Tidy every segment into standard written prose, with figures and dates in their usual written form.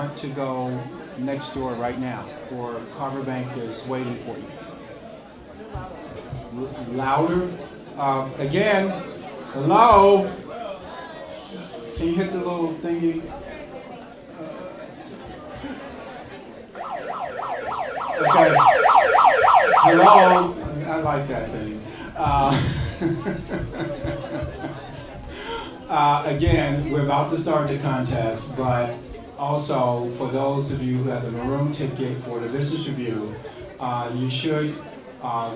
want to go next door right now, or Carver Bank is waiting for you. Louder. Again, hello? Can you hit the little thingy? Okay. Hello? I like that thing. Again, we're about to start the contest, but also for those of you who have the maroon ticket for the business review, you should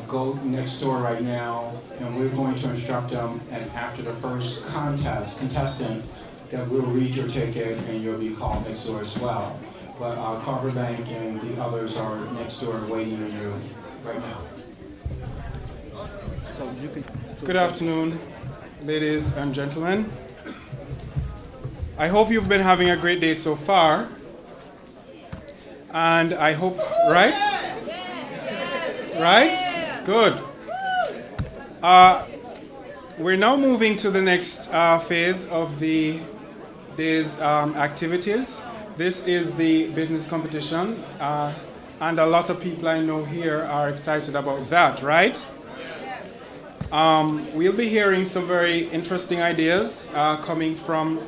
go next door right now, and we're going to instruct them, and after the first contestant, that we'll read your ticket and you'll be called next door as well. But Carver Bank and the others are next door waiting on you right now. Good afternoon, ladies and gentlemen. I hope you've been having a great day so far. And I hope, right? Right? Good. We're now moving to the next phase of the day's activities. This is the business competition, and a lot of people I know here are excited about that, right? We'll be hearing some very interesting ideas coming from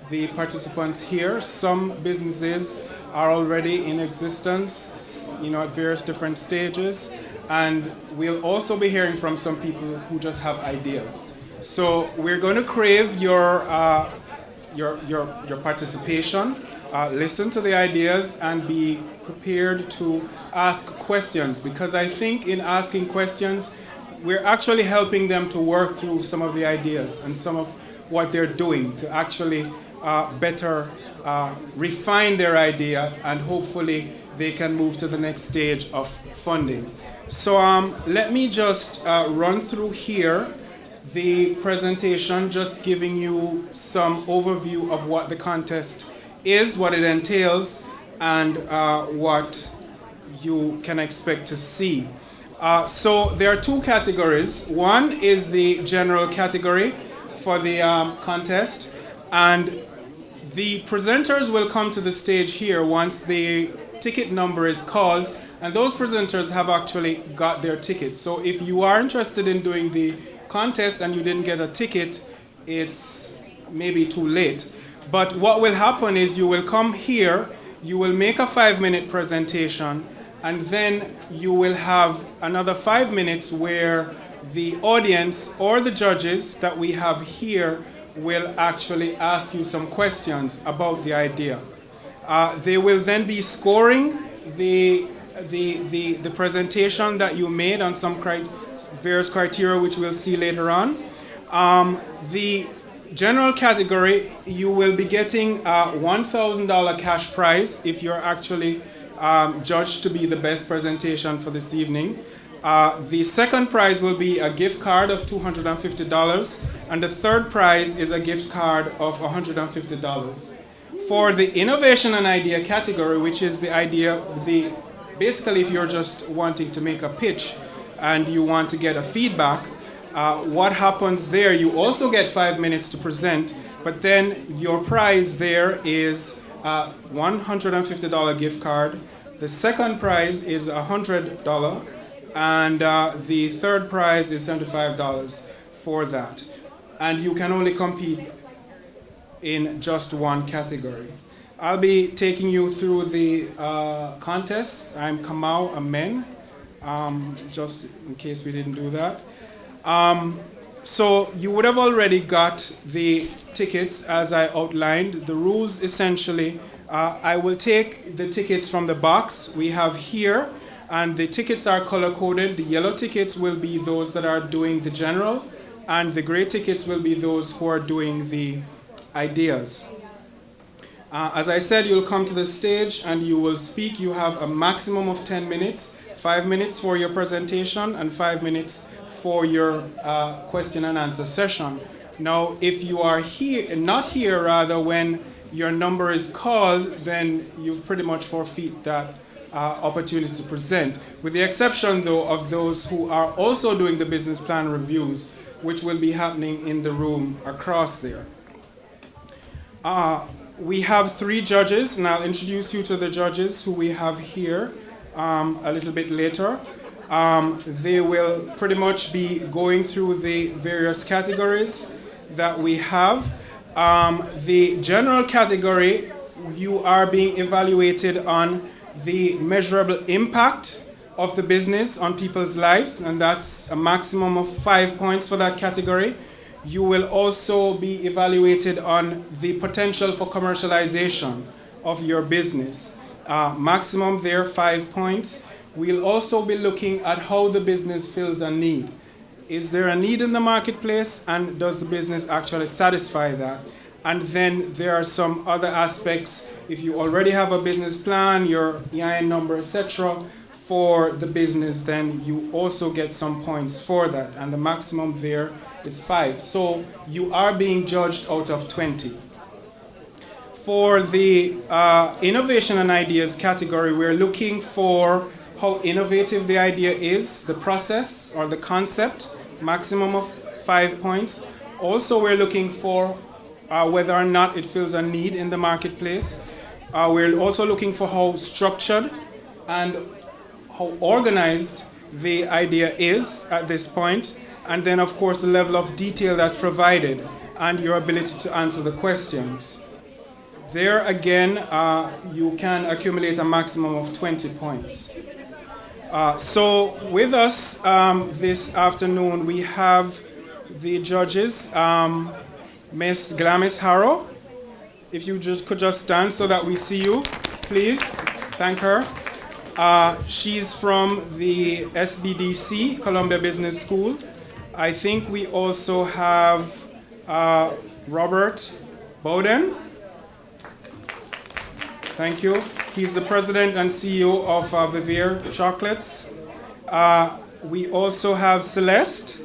the participants here. Some businesses are already in existence, at various different stages, and we'll also be hearing from some people who just have ideas. So we're going to crave your participation. Listen to the ideas and be prepared to ask questions, because I think in asking questions, we're actually helping them to work through some of the ideas and some of what they're doing to actually better refine their idea, and hopefully they can move to the next stage of funding. So let me just run through here the presentation, just giving you some overview of what the contest is, what it entails, and what you can expect to see. So there are two categories. One is the general category for the contest, and the presenters will come to the stage here once the ticket number is called, and those presenters have actually got their tickets. So if you are interested in doing the contest and you didn't get a ticket, it's maybe too late. But what will happen is you will come here, you will make a 5-minute presentation, and then you will have another 5 minutes where the audience or the judges that we have here will actually ask you some questions about the idea. They will then be scoring the presentation that you made on some various criteria, which we'll see later on. The general category, you will be getting a $1,000 cash prize if you're actually judged to be the best presentation for this evening. The second prize will be a gift card of $250, and the third prize is a gift card of $150. For the innovation and idea category, which is the idea, basically if you're just wanting to make a pitch and you want to get a feedback, what happens there, you also get 5 minutes to present, but then your prize there is a $150 gift card. The second prize is $100, and the third prize is $75 for that. And you can only compete in just one category. I'll be taking you through the contest. I'm Kamau Amen, just in case we didn't do that. So you would have already got the tickets as I outlined. The rules essentially, I will take the tickets from the box we have here, and the tickets are color coded. The yellow tickets will be those that are doing the general, and the gray tickets will be those who are doing the ideas. As I said, you'll come to the stage and you will speak. You have a maximum of 10 minutes, 5 minutes for your presentation and 5 minutes for your question and answer session. Now, if you are not here when your number is called, then you've pretty much forfeit that opportunity to present, with the exception though of those who are also doing the business plan reviews, which will be happening in the room across there. We have 3 judges, and I'll introduce you to the judges who we have here a little bit later. They will pretty much be going through the various categories that we have. The general category, you are being evaluated on the measurable impact of the business on people's lives, and that's a maximum of 5 points for that category. You will also be evaluated on the potential for commercialization of your business. Maximum there, 5 points. We'll also be looking at how the business fills a need. Is there a need in the marketplace, and does the business actually satisfy that? And then there are some other aspects. If you already have a business plan, your EIN number, etc., for the business, then you also get some points for that. And the maximum there is 5. So you are being judged out of 20. For the innovation and ideas category, we're looking for how innovative the idea is, the process or the concept, maximum of 5 points. Also, we're looking for whether or not it fills a need in the marketplace. We're also looking for how structured and how organized the idea is at this point, and then of course the level of detail that's provided and your ability to answer the questions. There again, you can accumulate a maximum of 20 points. So with us this afternoon, we have the judges, Miss Glamis Harrow. If you could just stand so that we see you, please. Thank her. She's from the SBDC, Columbia Business School. I think we also have Robert Bowden. Thank you. He's the president and CEO of Vivier Chocolates. We also have Celeste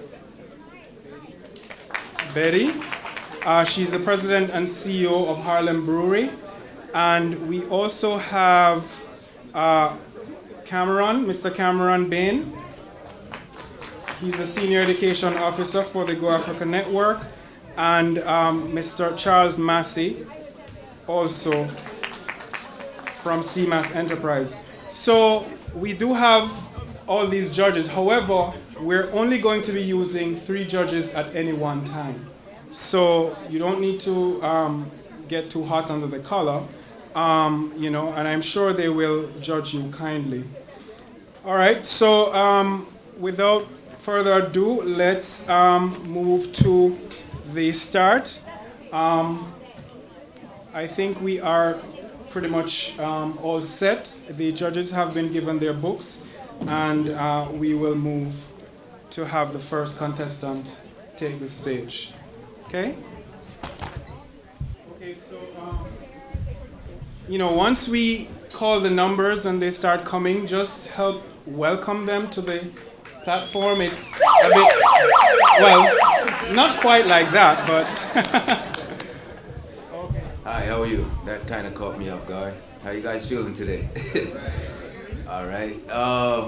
Betty. She's the president and CEO of Harlem Brewery. And we also have Cameron, Mr. Cameron Bain. He's a senior education officer for the Go Africa Network. And Mr. Charles Massey, also from CMAS Enterprise. So we do have all these judges. However, we're only going to be using 3 judges at any one time. So you don't need to get too hot under the collar, and I'm sure they will judge you kindly. All right, so without further ado, let's move to the start. I think we are pretty much all set. The judges have been given their books, and we will move to have the first contestant take the stage. Okay? Okay, so, once we call the numbers and they start coming, just help welcome them to the platform. It's a bit, well, not quite like that, but... Okay. Hi, how are you? That kind of caught me off guard. How you guys feeling today? All right.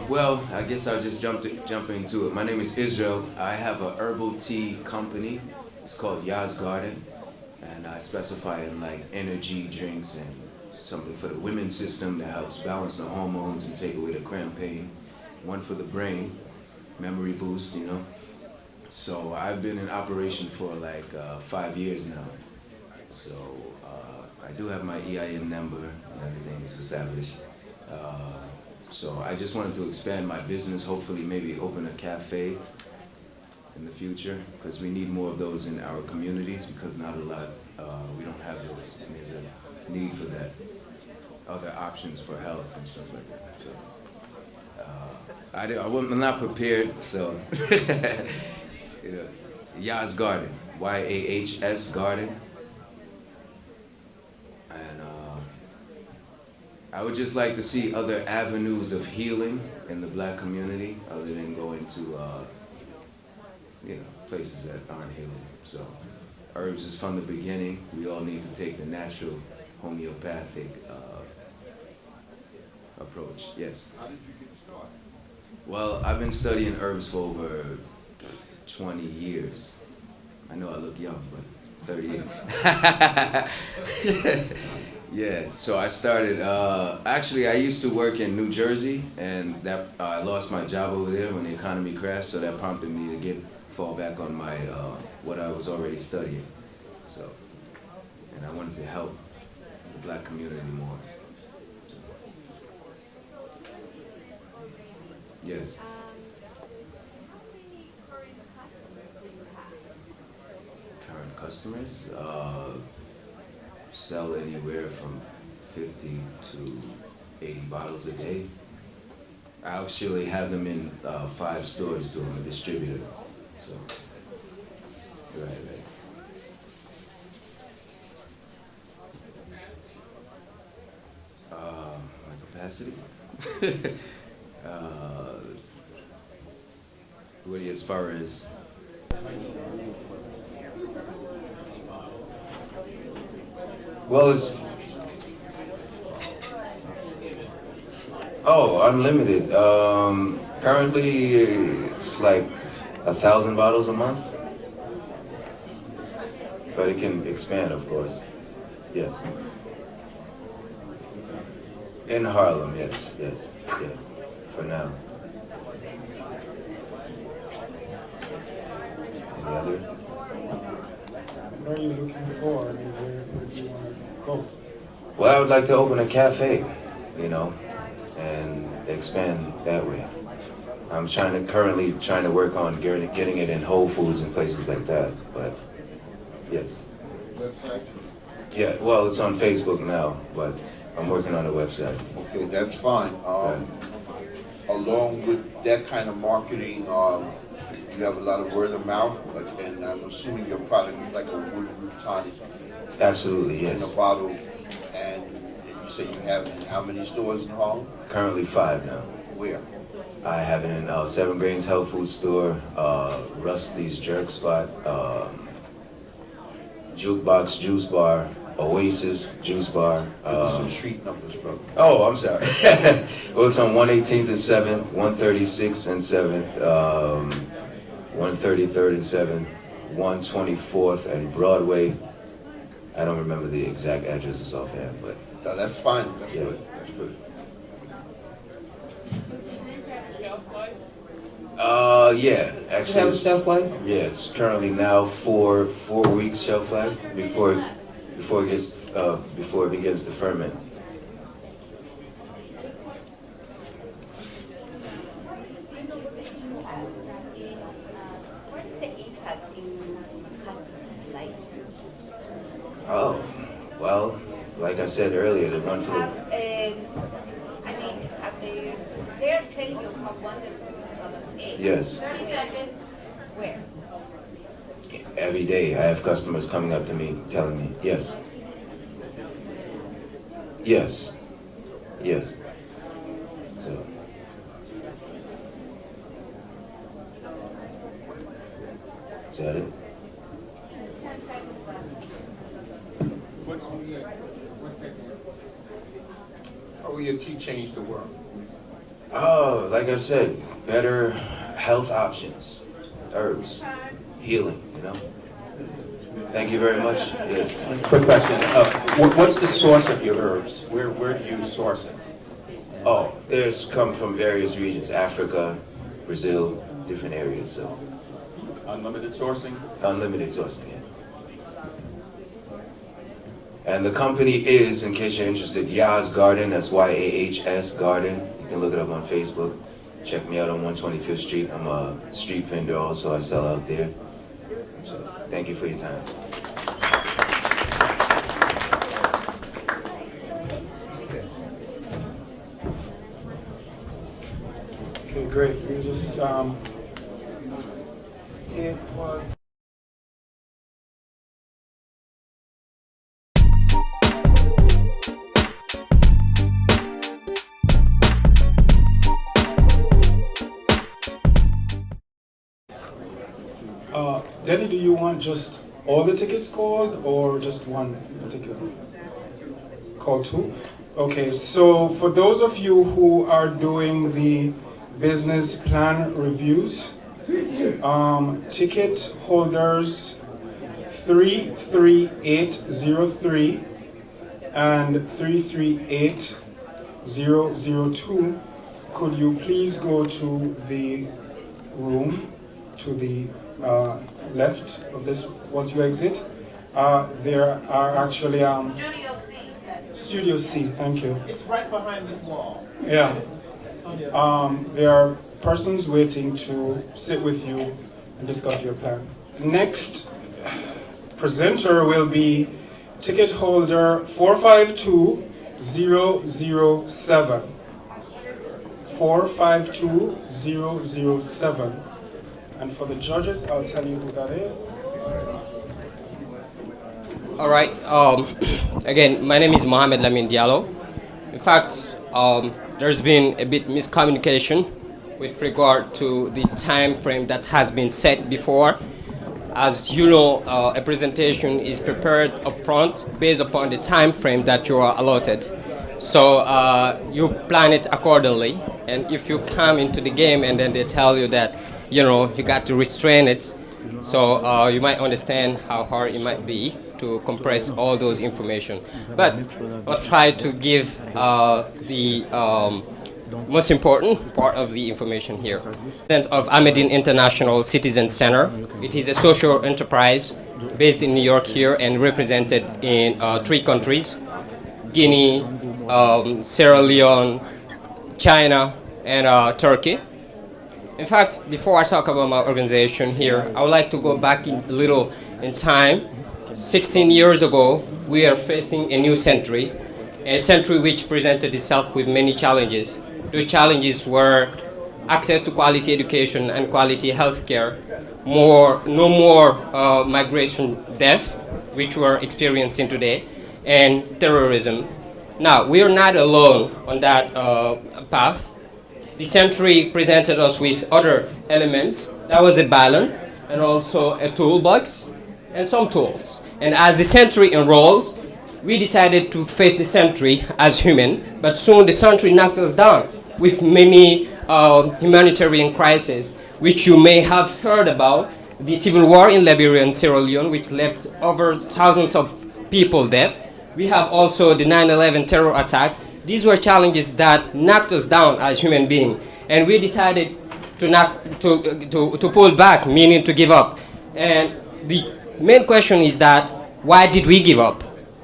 Well, I guess I'll just jump into it. My name is Israel. I have a herbal tea company. It's called Yas Garden, and I specify in like energy drinks and something for the women's system that helps balance the hormones and take away the cramp pain. One for the brain, memory boost, So I've been in operation for like 5 years now. So I do have my EIN number and everything is established. So I just wanted to expand my business, hopefully maybe open a cafe in the future, because we need more of those in our communities, because not a lot, we don't have those, and there's a need for that. Other options for health and stuff like that. So, I'm not prepared, so, Yas Garden, Y-A-H-S Garden. And I would just like to see other avenues of healing in the black community, other than going to, places that aren't healing. So herbs is from the beginning. We all need to take the natural homeopathic approach. Yes? How did you get started? Well, I've been studying herbs for over 20 years. I know I look young, but 38. Yeah, so I started, actually I used to work in New Jersey, and that I lost my job over there when the economy crashed, so that prompted me to fall back on my, what I was already studying. So, and I wanted to help the black community more. So, yes. How many current customers do you have? Current customers, sell anywhere from 50 to 80 bottles a day. I actually have them in 5 stores through a distributor. So, right. My capacity? What do you, as far as? Well, it's unlimited. Currently, it's like 1,000 bottles a month, but it can expand, of course. Yes. In Harlem, yes, yeah. For now. Any other? What are you looking for? I mean, where do you want to go? Well, I would like to open a cafe, and expand that way. I'm currently trying to work on getting it in Whole Foods and places like that, but yes. Website? Yeah, well, it's on Facebook now, but I'm working on a website. Okay, that's fine. Along with that kind of marketing, you have a lot of word of mouth, and I'm assuming your product is like a wood root tonic Absolutely, in a yes. bottle. And you say you have it in how many stores in Harlem? Currently 5 now. Where? I have it in 7 Grains Health Food Store, Rusty's Jerk Spot, Jukebox Juice Bar, Oasis Juice Bar. Give us some street numbers, bro. Oh, I'm sorry. Well, it's on 118th and 7th, 136th and 7th, 133rd and 7th, 124th and Broadway. I don't remember the exact addresses offhand, but No, that's fine. That's Yeah. good. That's good. yeah, actually, Have a shelf life? yes, currently now 4 weeks shelf life before it begins to ferment. What is the impact in customers like? Oh, well, like I said earlier, the one for the They're telling you how wonderful the product is. yes. 30 seconds. Where? Every day I have customers coming up to me telling me, yes. Yes. Yes. So. Is that it? How will your tea change the world? Oh, like I said, better health options, herbs, healing, Thank you very much. Yes. Quick question. What's the source of your herbs? Where do you source it? Oh, there's come from various regions, Africa, Brazil, different areas, so Unlimited sourcing? unlimited sourcing, yeah. And the company is, in case you're interested, Yah's Garden, that's YAHS Garden. You can look it up on Facebook. Check me out on 125th Street. I'm a street vendor also, I sell out there. So, thank you for your time. Okay, great. We just, it was. Denny, do you want just all the tickets called or just one particular? Call 2? Okay, so for those of you who are doing the business plan reviews, ticket holders 33803 and 338002. Could you please go to the room to the left of this once you exit? There are actually Studio C, thank you. It's right behind this wall. Yeah. There are persons waiting to sit with you and discuss your plan. Next presenter will be ticket holder 452007. 452007. And for the judges, I'll tell you who that is. All right. Again, my name is Mohamed Lamin Diallo. In fact, there's been a bit miscommunication with regard to the time frame that has been set before. As you know, a presentation is prepared up front based upon the time frame that you are allotted. So you plan it accordingly. And if you come into the game and then they tell you that, you got to restrain it, so you might understand how hard it might be to compress all those information. But I'll try to give the most important part of the information here. Of Ahmedine International Citizen Center. It is a social enterprise based in New York here and represented in 3 countries: Guinea, Sierra Leone, China, and Turkey. In fact, before I talk about my organization here, I would like to go back a little in time. 16 years ago, we are facing a new century, a century which presented itself with many challenges. Those challenges were access to quality education and quality healthcare, no more migration death, which we're experiencing today, and terrorism. Now, we are not alone on that path. The century presented us with other elements. That was a balance and also a toolbox and some tools. And as the century enrolls, we decided to face the century as human, but soon the century knocked us down with many humanitarian crises, which you may have heard about. The civil war in Liberia and Sierra Leone, which left over thousands of people dead. We have also the 9/11 terror attack. These were challenges that knocked us down as human beings, and we decided to pull back, meaning to give up. And the main question is that, why did we give up?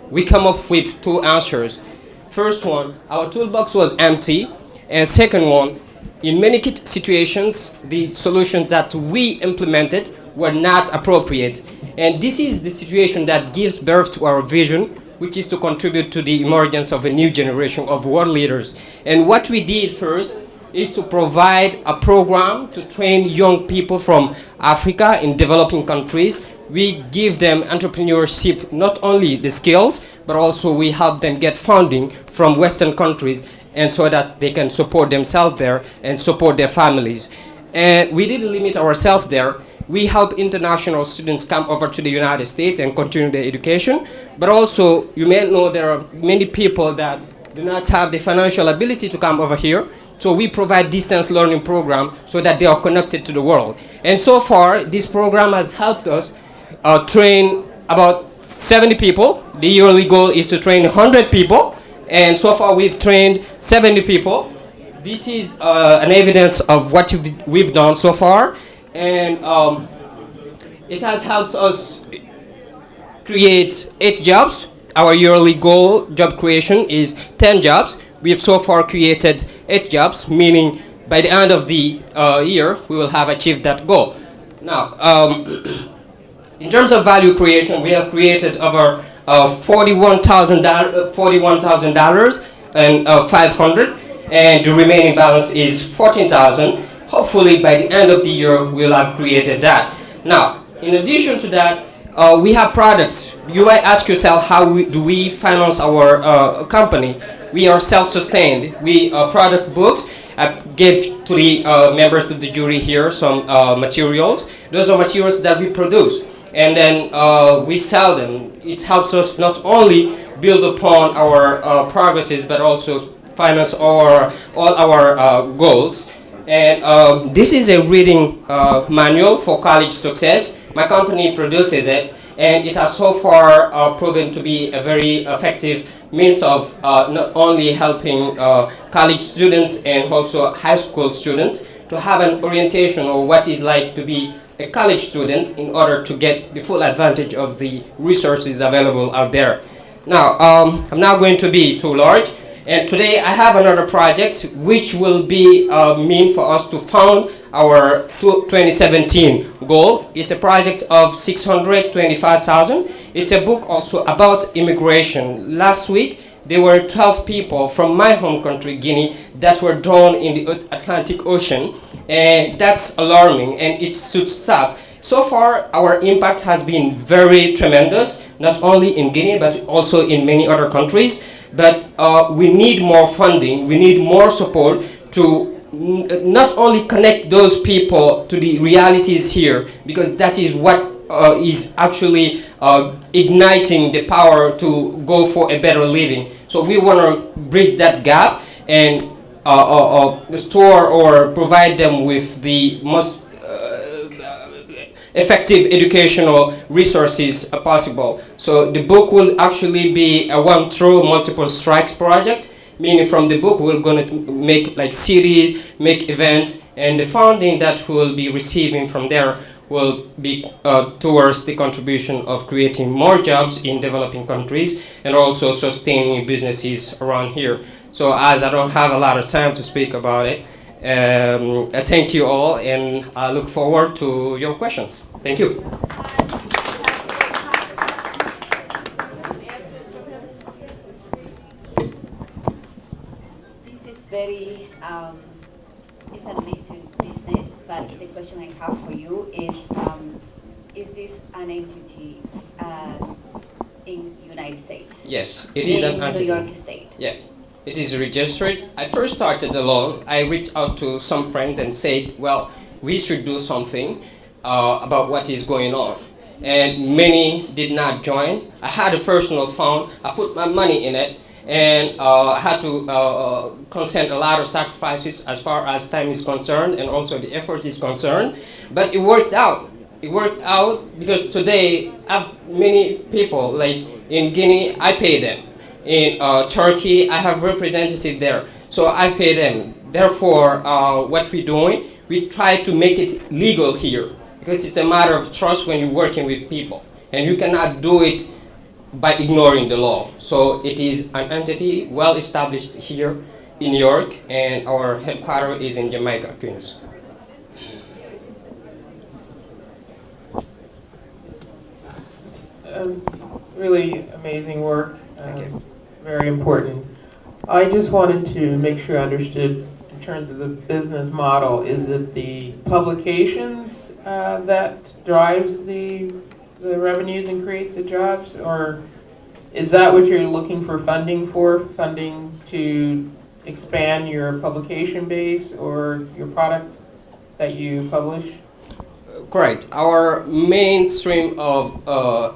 We come up with 2 answers. First one, our toolbox was empty, and second one, in many situations, the solutions that we implemented were not appropriate. And this is the situation that gives birth to our vision, which is to contribute to the emergence of a new generation of world leaders. And what we did first is to provide a program to train young people from Africa in developing countries. We give them entrepreneurship, not only the skills, but also we help them get funding from Western countries, and so that they can support themselves there and support their families. And we didn't limit ourselves there. We help international students come over to the United States and continue their education. But also, you may know there are many people that do not have the financial ability to come over here. So we provide distance learning program so that they are connected to the world. And so far, this program has helped us train about 70 people. The yearly goal is to train 100 people. And so far, we've trained 70 people. This is an evidence of what we've done so far. And it has helped us create 8 jobs. Our yearly goal, job creation, is 10 jobs. We have so far created 8 jobs, meaning by the end of the year, we will have achieved that goal. Now, in terms of value creation, we have created over $41,000 and 500, and the remaining balance is 14,000. Hopefully, by the end of the year, we'll have created that. Now, in addition to that, we have products. You might ask yourself, how do we finance our company? We are self-sustained. We product books. I gave to the members of the jury here some materials. Those are materials that we produce, and then we sell them. It helps us not only build upon our progresses, but also finance all our goals. And this is a reading manual for college success. My company produces it, and it has so far proven to be a very effective means of not only helping college students and also high school students to have an orientation of what it's like to be a college student in order to get the full advantage of the resources available out there. Now, I'm not going to be too large, and today I have another project which will be mean for us to found our 2017 goal. It's a project of 625,000. It's a book also about immigration. Last week, there were 12 people from my home country, Guinea, that were drowned in the Atlantic Ocean, and that's alarming, and it should stop. So far, our impact has been very tremendous, not only in Guinea, but also in many other countries. But we need more funding, we need more support to not only connect those people to the realities here, because that is what is actually igniting the power to go for a better living. So we want to bridge that gap and store or provide them with the most effective educational resources possible. So the book will actually be a one through multiple strikes project, meaning from the book we're going to make like series, make events, and the funding that we'll be receiving from there will be towards the contribution of creating more jobs in developing countries and also sustaining businesses around here. So as I don't have a lot of time to speak about it, I thank you all, and I look forward to your questions. Thank you. This is very, it's an amazing business, but the question I have for you is this an entity in United States? Yes, it is an entity. In New York State? Yeah. It is registered. I first started alone. I reached out to some friends and said, well, we should do something about what is going on. And many did not join. I had a personal fund. I put my money in it, and I had to consent a lot of sacrifices as far as time is concerned and also the effort is concerned. But it worked out. It worked out because today I have many people, like in Guinea, I pay them. In Turkey, I have representative there, so I pay them. Therefore, what we're doing, we try to make it legal here, because it's a matter of trust when you're working with people, and you cannot do it by ignoring the law. So it is an entity well established here in New York, and our headquarters is in Jamaica, Queens. Really amazing work. Very important. I just wanted to make sure I understood in terms of the business model. Is it the publications that drives the revenues and creates the jobs, or is that what you're looking for funding for? Funding to expand your publication base or your products that you publish? Correct. Our main stream of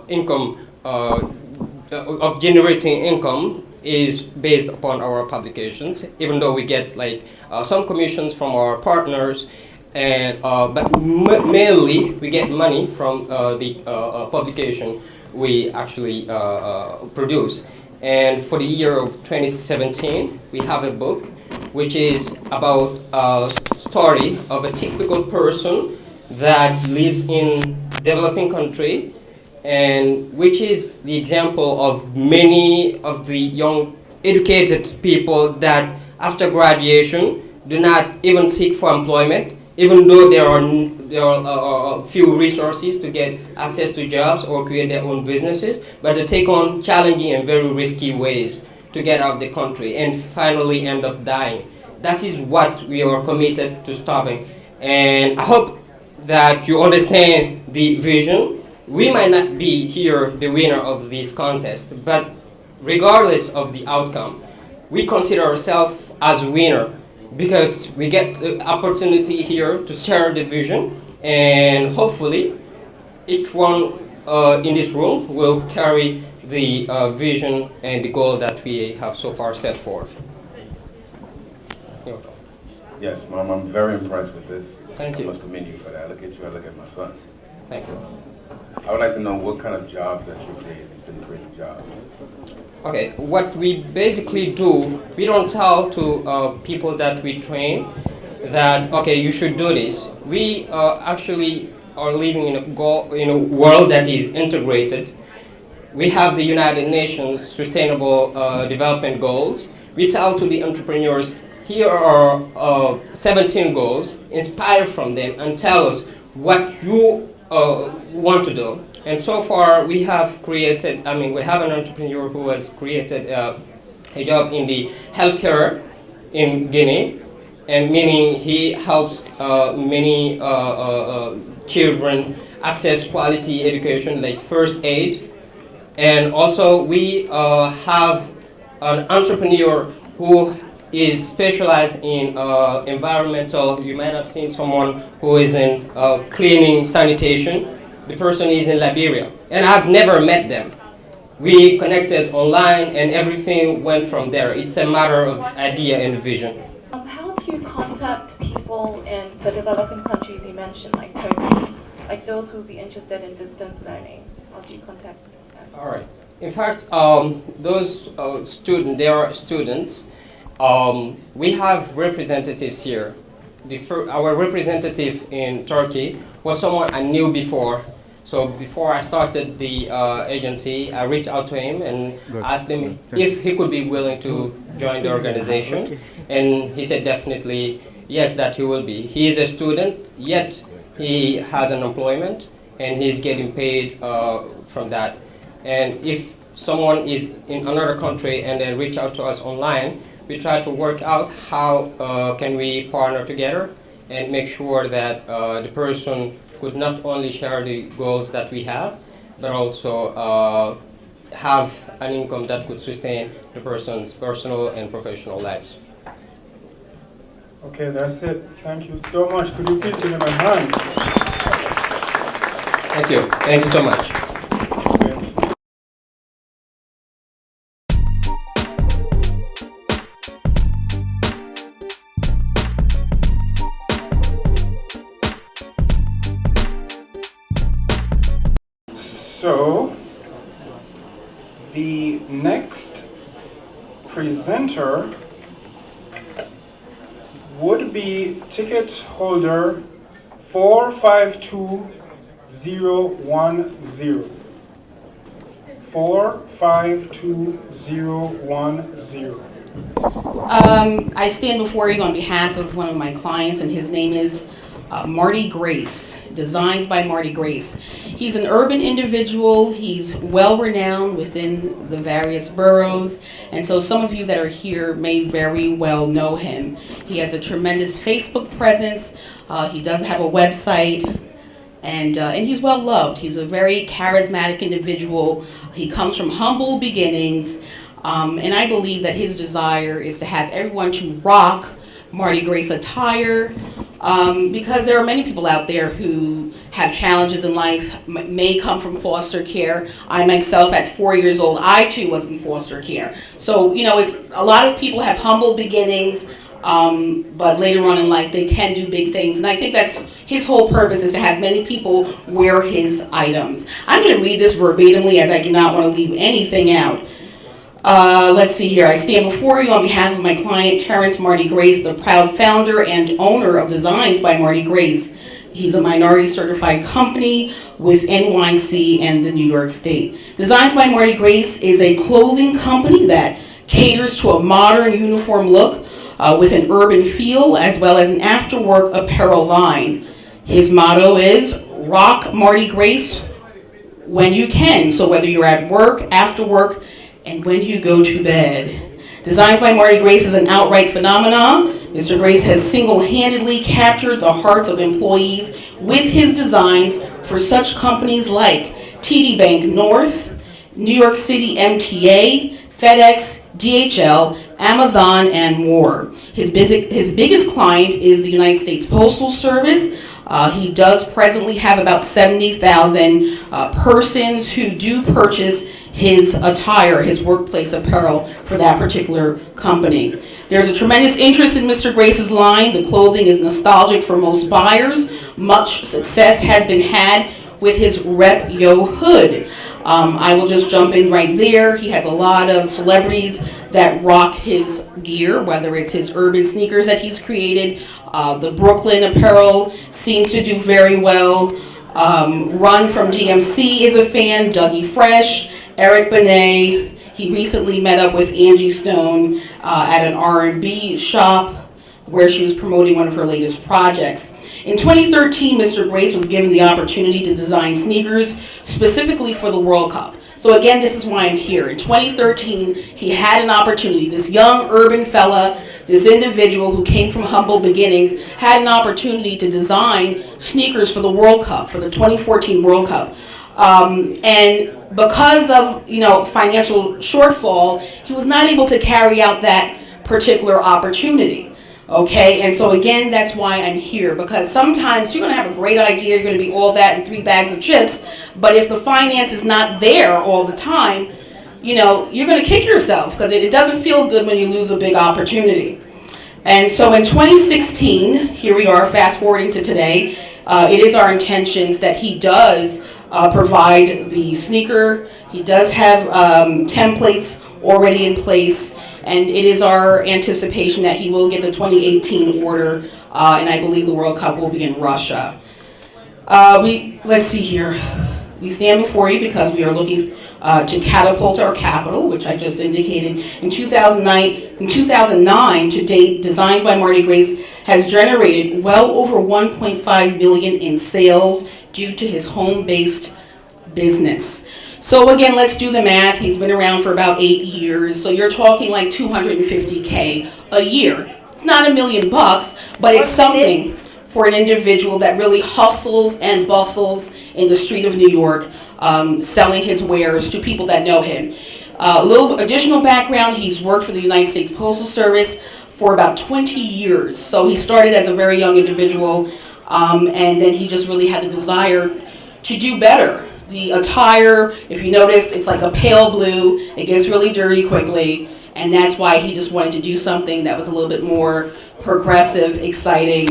income, of generating income, is based upon our publications. Even though we get like some commissions from our partners, and but mainly we get money from the publication we actually produce. And for the year of 2017, we have a book which is about a story of a typical person that lives in developing country, and which is the example of many of the young educated people that after graduation do not even seek for employment, even though there are few resources to get access to jobs or create their own businesses, but they take on challenging and very risky ways to get out of the country and finally end up dying. That is what we are committed to stopping. And I hope that you understand the vision. We might not be here the winner of this contest, but regardless of the outcome, we consider ourselves as winner because we get the opportunity here to share the vision, and hopefully each one in this room will carry the vision and the goal that we have so far set forth. Yes, Mom, I'm very impressed with this. Thank you. I must commend you for that. Look at you, I look at my son. Thank you. I would like to know what kind of jobs that you create. You said you create jobs. Okay, what we basically do, we don't tell to people that we train that, okay, you should do this. We actually are living in a world that is integrated. We have the United Nations Sustainable Development Goals. We tell to the entrepreneurs, here are 17 goals, inspire from them and tell us what you want to do. And so far we have created, we have an entrepreneur who has created a job in the healthcare in Guinea, and meaning he helps many children access quality education like first aid. And also we have an entrepreneur who is specialized in environmental. You might have seen someone who is in cleaning sanitation. The person is in Liberia, and I've never met them. We connected online and everything went from there. It's a matter of idea and vision. How do you contact people in the developing countries you mentioned, like Turkey, like those who would be interested in distance learning? How do you contact them? All right. In fact, those students, they are students. We have representatives here. Our representative in Turkey was someone I knew before. So before I started the agency, I reached out to him and asked him if he could be willing to join the organization. And he said definitely yes, that he will be. He is a student, yet he has an employment and he's getting paid from that. And if someone is in another country and then reach out to us online, we try to work out how can we partner together and make sure that the person could not only share the goals that we have, but also have an income that could sustain the person's personal and professional lives. Okay, that's it. Thank you so much. Could you please give him a hand? Thank you. Thank you so much. So, the next presenter would be ticket holder 452010. 452010. I stand before you on behalf of one of my clients, and his name is Marty Grace, Designs by Marty Grace. He's an urban individual. He's well renowned within the various boroughs, and so some of you that are here may very well know him. He has a tremendous Facebook presence. He does have a website, and he's well loved. He's a very charismatic individual. He comes from humble beginnings, and I believe that his desire is to have everyone to rock Marty Grace attire, because there are many people out there who have challenges in life, may come from foster care. I myself, at 4 years old, I too was in foster care. So, it's a lot of people have humble beginnings, but later on in life they can do big things. And I think that's his whole purpose, is to have many people wear his items. I'm going to read this verbatimly, as I do not want to leave anything out. Let's see here. I stand before you on behalf of my client, Terrence Marty Grace, the proud founder and owner of Designs by Marty Grace. He's a minority certified company with NYC and the New York State. Designs by Marty Grace is a clothing company that caters to a modern uniform look with an urban feel, as well as an after-work apparel line. His motto is, rock Marty Grace when you can. So whether you're at work, after work, and when you go to bed. Designs by Marty Grace is an outright phenomenon. Mr. Grace has single-handedly captured the hearts of employees with his designs for such companies like TD Bank North, New York City MTA, FedEx, DHL, Amazon, and more. His biggest client is the United States Postal Service. He does presently have about 70,000 persons who do purchase his attire, his workplace apparel for that particular company. There's a tremendous interest in Mr. Grace's line. The clothing is nostalgic for most buyers. Much success has been had with his Rep Yo Hood. I will just jump in right there. He has a lot of celebrities that rock his gear, whether it's his urban sneakers that he's created. The Brooklyn apparel seems to do very well. Run from DMC is a fan, Dougie Fresh, Eric Benet. He recently met up with Angie Stone at an R&B shop where she was promoting one of her latest projects. In 2013, Mr. Grace was given the opportunity to design sneakers specifically for the World Cup. So again, this is why I'm here. In 2013, he had an opportunity. This young urban fella, this individual who came from humble beginnings, had an opportunity to design sneakers for the World Cup, for the 2014 World Cup. And because of financial shortfall, he was not able to carry out that particular opportunity. Okay, and so again, that's why I'm here, because sometimes you're going to have a great idea, you're going to be all that and 3 bags of chips, but if the finance is not there all the time, you're going to kick yourself, because it doesn't feel good when you lose a big opportunity. And so in 2016, here we are, fast forwarding to today, it is our intentions that he does provide the sneaker. He does have templates already in place, and it is our anticipation that he will get the 2018 order, and I believe the World Cup will be in Russia. Let's see here. We stand before you because we are looking to catapult our capital, which I just indicated. In 2009 to date, Designs by Marty Grace has generated well over $1.5 million in sales due to his home-based business. So again, let's do the math. He's been around for about 8 years, so you're talking like $250K a year. It's not $1 million, but it's something for an individual that really hustles and bustles in the street of New York, selling his wares to people that know him. A little additional background, he's worked for the United States Postal Service for about 20 years. So he started as a very young individual, and then he just really had the desire to do better. The attire, if you notice, it's like a pale blue. It gets really dirty quickly, and that's why he just wanted to do something that was a little bit more progressive, exciting,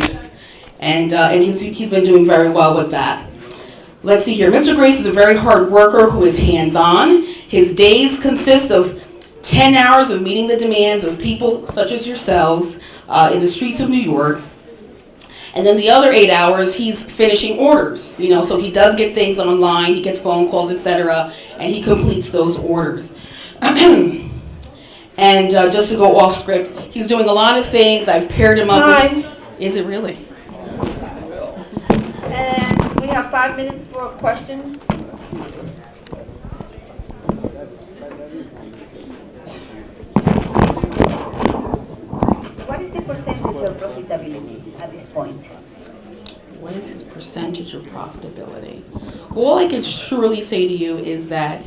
and he's been doing very well with that. Let's see here. Mr. Grace is a very hard worker who is hands-on. His days consist of 10 hours of meeting the demands of people such as yourselves in the streets of New York. And then the other 8 hours, he's finishing orders. So he does get things online, he gets phone calls, etc., and he completes those orders. And just to go off script, he's doing a lot of things. I've paired him up with... Is it really? And we have 5 minutes for questions. What is the percentage of profitability at this point? What is his percentage of profitability? All I can surely say to you is that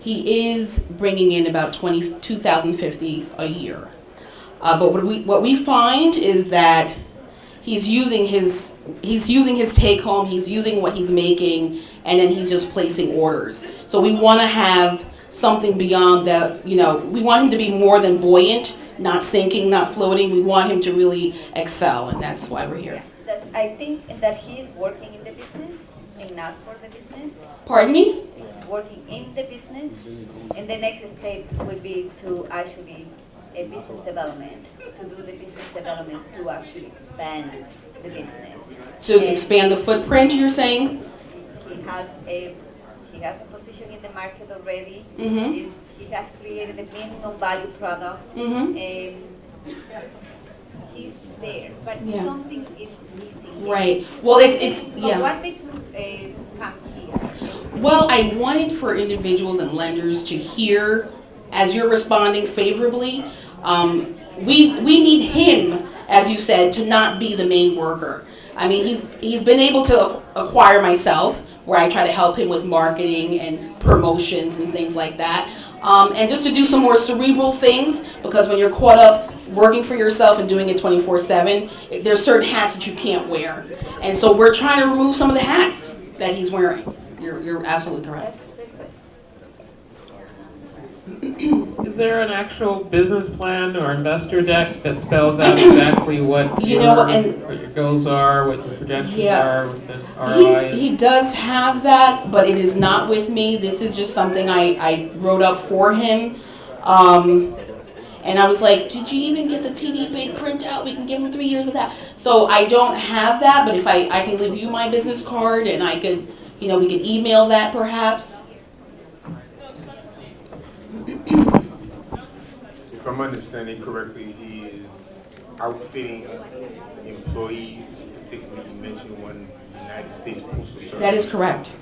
he is bringing in about $22,050 a year. But what we find is that he's using his take home, he's using what he's making, and then he's just placing orders. So we want to have something beyond that. We want him to be more than buoyant, not sinking, not floating. We want him to really excel, and that's why we're here. I think that he's working in the business and not for the business. Pardon me? He's working in the business, and the next step would be to actually a business development, to do the business development to actually expand the business. To expand the footprint, you're saying? He has a position in the market already. Mm-hmm. He has created a minimum value product. Mm-hmm. He's there, but something is missing. Right. Well, it's yeah. What makes come here? Well, I wanted for individuals and lenders to hear, as you're responding favorably, we need him, as you said, to not be the main worker. I mean, he's been able to acquire myself, where I try to help him with marketing and promotions and things like that. And just to do some more cerebral things, because when you're caught up working for yourself and doing it 24/7, there's certain hats that you can't wear. And so we're trying to remove some of the hats that he's wearing. You're absolutely correct. Is there an actual business plan or investor deck that spells out exactly what your goals are, what your projections are, what the ROI is? He does have that, but it is not with me. This is just something I wrote up for him. And I was like, did you even get the TD Big printout? We can give him 3 years of that. So I don't have that, but if I can leave you my business card and I could, we could email that perhaps. If I'm understanding correctly, he is outfitting employees, particularly you mentioned one United States Postal Service. That is correct.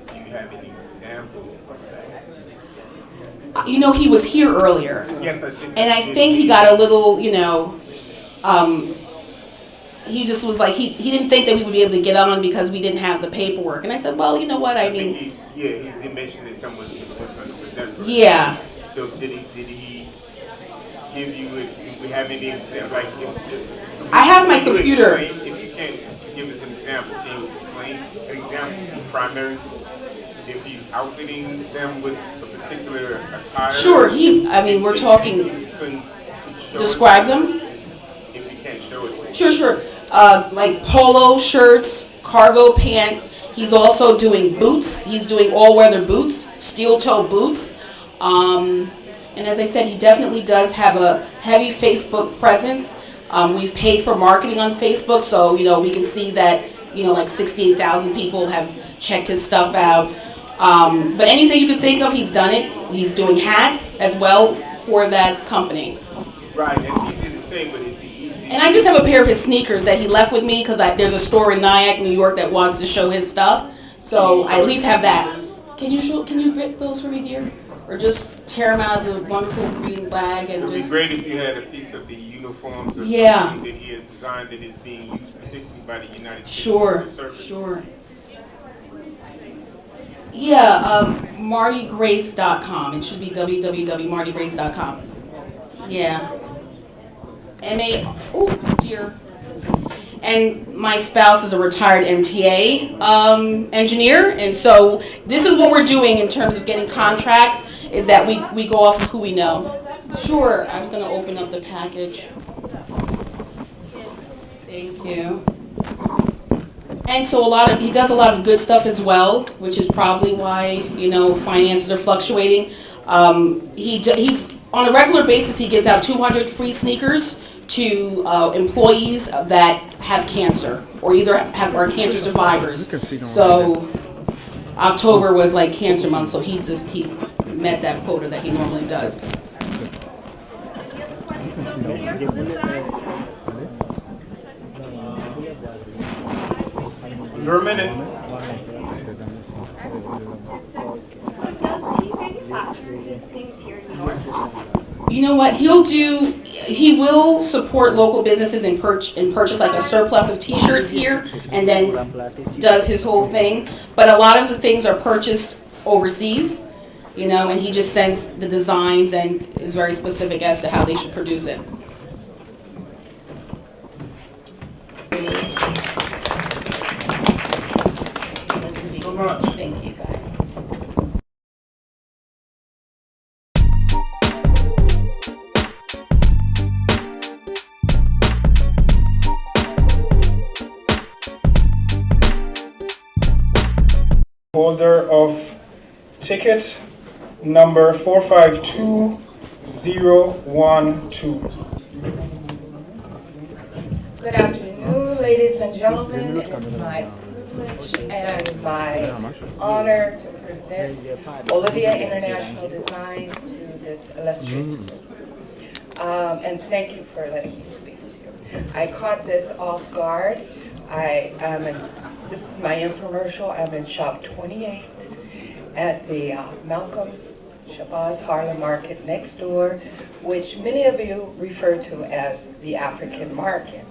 Do you have an example of that? He was here earlier. Yes, I did. And I think he got a little, he just was like, he didn't think that we would be able to get on because we didn't have the paperwork. And I said, well, you know what, I mean. He did mention that someone was going to present. Right? Yeah. So did he give you, do we have any example? Like, I have my computer. If you can't give us an example, can you explain an example, primary? If he's outfitting them with a particular attire? Sure, we're talking, describe them? If you can't show it to me. Sure. Like polo shirts, cargo pants. He's also doing boots. He's doing all-weather boots, steel-toe boots. And as I said, he definitely does have a heavy Facebook presence. We've paid for marketing on Facebook, so, we can see that, like 68,000 people have checked his stuff out. But anything you can think of, he's done it. He's doing hats as well for that company. Right, that's easy to say, but it's easy. And I just have a pair of his sneakers that he left with me because there's a store in Nyack, New York that wants to show his stuff. So I at least have that. Can you grip those for me, dear? Or just tear them out of the wonderful green bag and It would just... be great if you had a piece of the uniforms or something that he has designed that is being used particularly by the United States Postal Service. Sure. Yeah, martygrace.com. It should be www.martygrace.com. Yeah. Oh dear. And my spouse is a retired MTA engineer, and so this is what we're doing in terms of getting contracts, is that we go off of who we know. Sure, I was going to open up the package. Thank you. And so he does a lot of good stuff as well, which is probably why, finances are fluctuating. He's on a regular basis, he gives out 200 free sneakers to employees that have cancer or are cancer survivors. So October was like Cancer Month, so he met that quota that he normally does. You're a minute. Does he manufacture these things here in New York? You know what he will support local businesses and purchase like a surplus of t-shirts here and then does his whole thing. But a lot of the things are purchased overseas, and he just sends the designs and is very specific as to how they should produce it. Thank you so much. Thank you, guys. Holder of ticket number 452012. Good afternoon, ladies and gentlemen. It is my privilege and my honor to present Olivia International Designs to this illustrious group. And thank you for letting me speak to you. I caught this off guard. This is my infomercial. I'm in shop 28 at the Malcolm Shabazz Harlem Market next door, which many of you refer to as the African Market.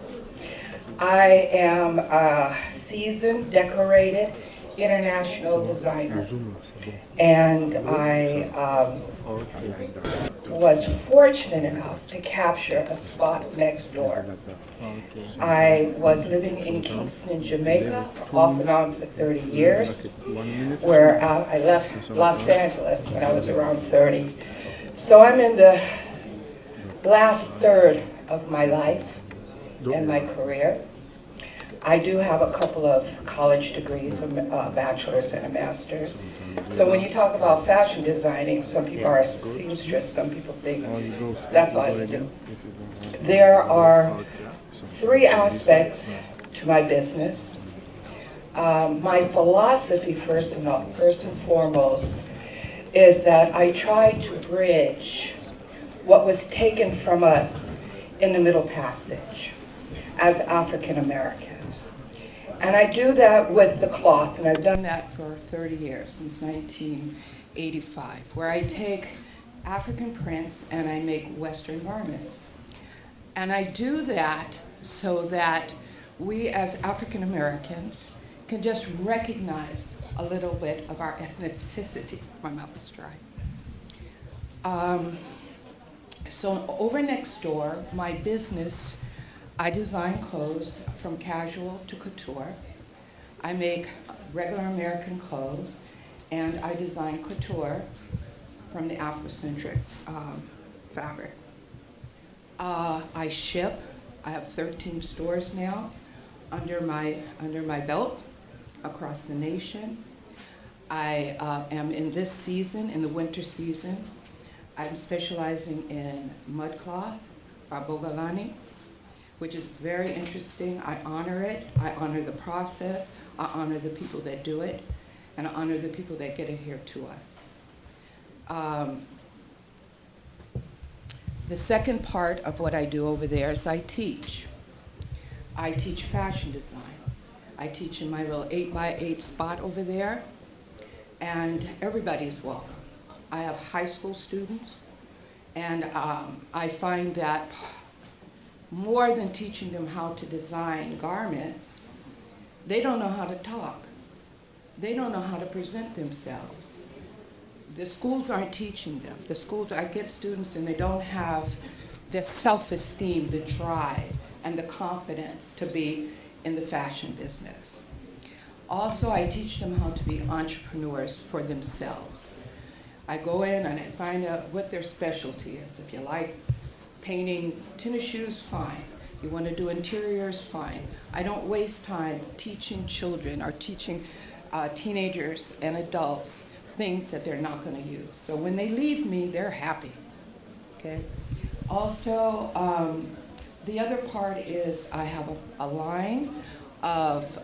I am a seasoned, decorated international designer, and I was fortunate enough to capture a spot next door. I was living in Kingston, Jamaica, off and on for 30 years, where I left Los Angeles when I was around 30 So I'm in the last third of my life and my career. I do have a couple of college degrees, a bachelor's and a master's. So when you talk about fashion designing, some people are seamstress, some people think that's all you do. There are 3 aspects to my business. My philosophy, first and foremost, is that I try to bridge what was taken from us in the Middle Passage as African Americans. And I do that with the cloth, and I've done that for 30 years, since 1985, where I take African prints and I make Western garments. And I do that so that we as African Americans can just recognize a little bit of our ethnicity. My mouth is dry. So over next door, my business, I design clothes from casual to couture. I make regular American clothes, and I design couture from the Afrocentric fabric. I ship. I have 13 stores now under my belt across the nation. I am in this season, in the winter season, I'm specializing in mud cloth, or bogalani, which is very interesting. I honor it. I honor the process. I honor the people that do it, and I honor the people that get it here to us. The second part of what I do over there is I teach. I teach fashion design. I teach in my little 8x8 spot over there, and everybody's welcome. I have high school students, and I find that more than teaching them how to design garments, they don't know how to talk. They don't know how to present themselves. The schools aren't teaching them. The schools, I get students and they don't have the self-esteem, the drive, and the confidence to be in the fashion business. Also, I teach them how to be entrepreneurs for themselves. I go in and I find out what their specialty is. If you like painting tennis shoes, fine. You want to do interiors, fine. I don't waste time teaching children or teaching teenagers and adults things that they're not going to use. So when they leave me, they're happy. Okay. Also, the other part is I have a line of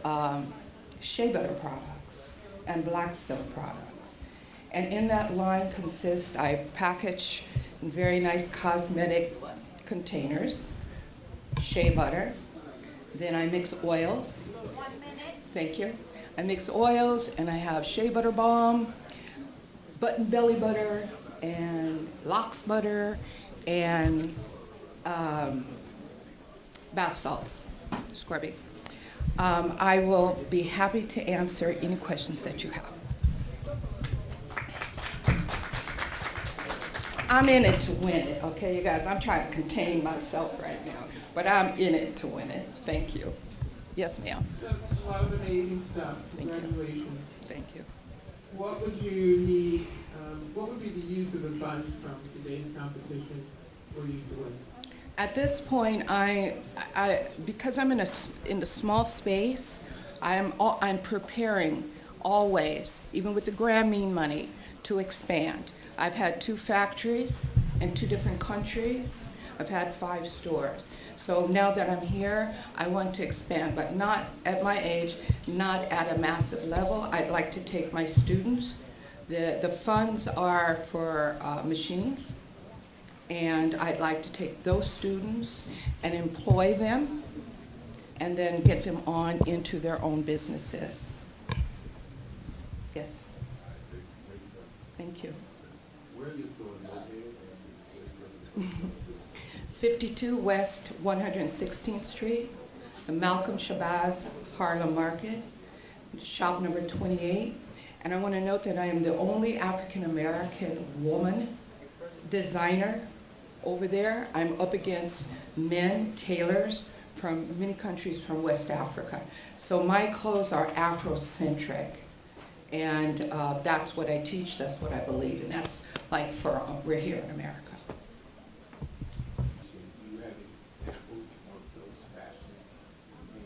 shea butter products and black silk products. And in that line consists, I package in very nice cosmetic containers, shea butter. Then I mix oils. 1 minute. Thank you. I mix oils, and I have shea butter balm, button belly butter, and lox butter, and bath salts, scrubbing. I will be happy to answer any questions that you have. I'm in it to win it, okay, you guys? I'm trying to contain myself right now, but I'm in it to win it. Thank you. Yes, ma'am. A lot of amazing stuff. Thank you. Congratulations. Thank you. What would you need, what would be the use of the funds from today's competition? What are you doing? At this point, because I'm in a small space, I'm preparing always, even with the Grameen money, to expand. I've had 2 factories in 2 different countries. I've had 5 stores. So now that I'm here, I want to expand, but not at my age, not at a massive level. I'd like to take my students. The funds are for machines, and I'd like to take those students and employ them and then get them on into their own businesses. Yes. Thank you. Where are you store located? 52 West 116th Street, the Malcolm Shabazz Harlem Market, shop number 28. And I want to note that I am the only African American woman designer over there. I'm up against men, tailors from many countries from West Africa. So my clothes are Afrocentric. And that's what I teach, that's what I believe in, that's like for, we're here in America. Do you have examples of those fashions and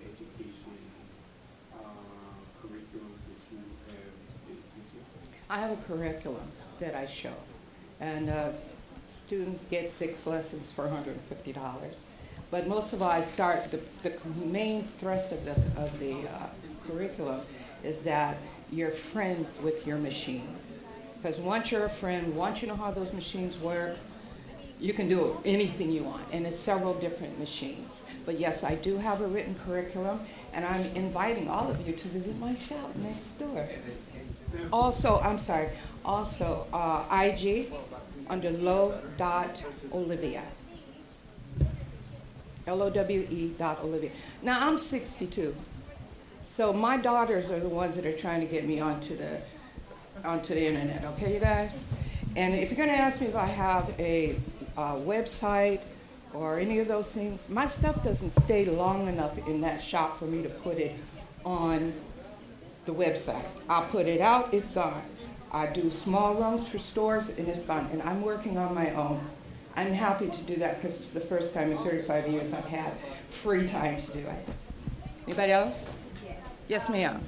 education curriculums that you have been teaching? I have a curriculum that I show, and students get 6 lessons for $150. But most of all, I start, the main thrust of the curriculum is that you're friends with your machine. Because once you're a friend, once you know how those machines work, you can do anything you want, and it's several different machines. But yes, I do have a written curriculum, and I'm inviting all of you to visit my shop next door. Also, I'm sorry, also IG under low.olivia. LOWE.olivia. Now, I'm 62, so my daughters are the ones that are trying to get me onto the internet, okay, you guys? And if you're going to ask me if I have a website or any of those things, my stuff doesn't stay long enough in that shop for me to put it on the website. I'll put it out, it's gone. I do small runs for stores, and it's gone. And I'm working on my own. I'm happy to do that because it's the first time in 35 years I've had free time to do it. Anybody else? Yes. Yes, ma'am.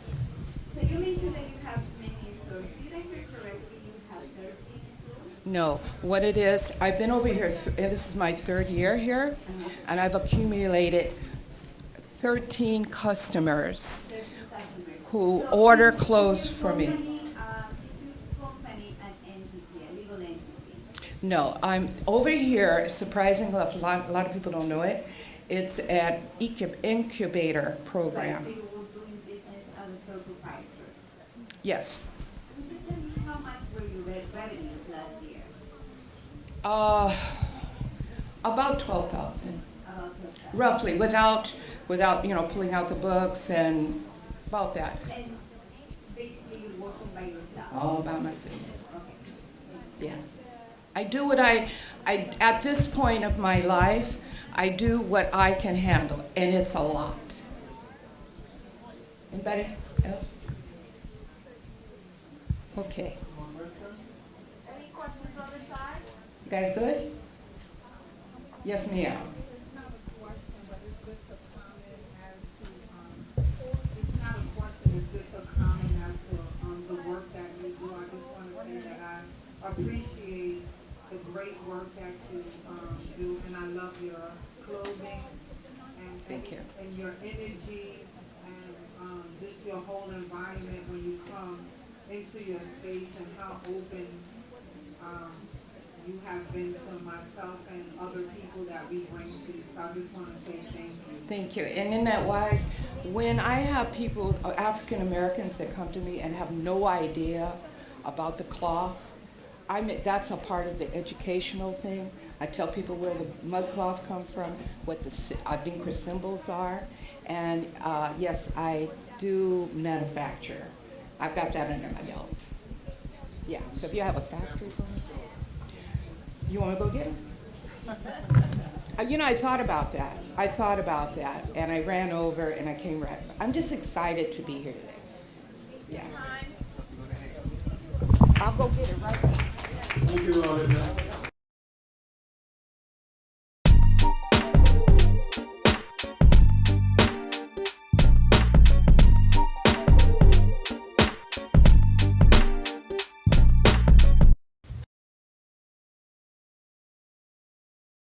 So you mentioned that you have many stores. Did I hear correctly you have 13 stores? No, what it is, I've been over here, and this is my 3rd year here, and I've accumulated 13 customers who order clothes for me. No, I'm over here, surprisingly enough, a lot of people don't know it. It's an incubator program. So you were doing business as a sole proprietor? Yes. Could you tell me how much were your revenues last year? About 12,000. About 12,000. Roughly, without pulling out the books and about that. And basically you're working by yourself? All by myself. Okay. Yeah. I do what I at this point of my life, I do what I can handle, and it's a lot. Anybody else? Okay. Any questions on the side? You guys good? Yes, ma'am. It's not a question, but it's just a comment as to, it's not a question, it's just a comment as to the work that you do. I just want to say that I appreciate the great work that you do, and I love your clothing and your energy and just your whole environment when you come into your space and how open you have been to myself and other people that we bring to you. So I just want to say thank you. Thank you. And in that wise, when I have people, African Americans that come to me and have no idea about the cloth, that's a part of the educational thing. I tell people where the mud cloth come from, what the Adinkra symbols are, and yes, I do manufacture. I've got that under my belt. Yeah, so if you have a factory for me, you want to go get it? I thought about that. And I ran over and I came right. I'm just excited to be here today. Yeah. I'll go get it right now. Thank you, Olivia.